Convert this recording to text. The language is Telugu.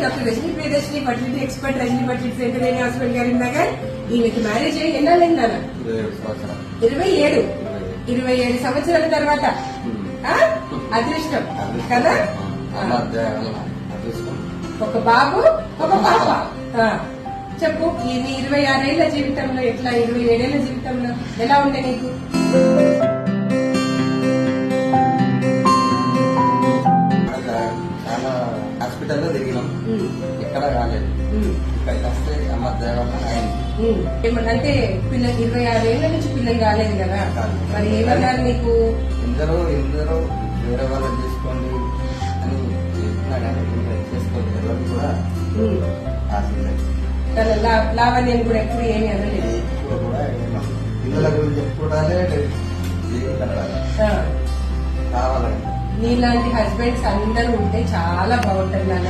Doctor Rajani Priyadarshini fertility expert Rajani fertility centre అయిన హాస్పిటల్ గారి నగర్. ఈమెకి మ్యారేజ్ అయ్యి ఎన్నాళ్ళైంది నాన్న? 27 సంవత్సరాల తర్వాత అదృష్టం కదా. ఒక బాబు ఒక పాప. చెప్పు, ఈ 26 ఏళ్ల జీవితంలో ఎట్లా, 27 ఏళ్ల జీవితంలో ఎలా ఉండే నీకు? చాలా హాస్పిటల్లో తిరిగినాం, ఎక్కడ కాలేదు. ఇక్కడికి వస్తే అమ్మ దేవత ఏమన్నా అంటే పిల్లలు 26 ఏళ్ల నుంచి పిల్లలు కాలేదు కదా, మరి ఏమన్నారు నీకు? ఎందరో వేరే వాళ్ళని చేసుకోండి అని చెప్పినా కానీ చేసుకోండి, ఎవరికి కూడా లావణ్యం కూడా ఎప్పుడు ఏమి అనలేదు. ఇప్పుడు కూడా పిల్లల గురించి చెప్పుకోవడాలే కావాలండి. నీలాంటి హస్బెండ్స్ అందరూ ఉంటే చాలా బాగుంటుంది నాన్న.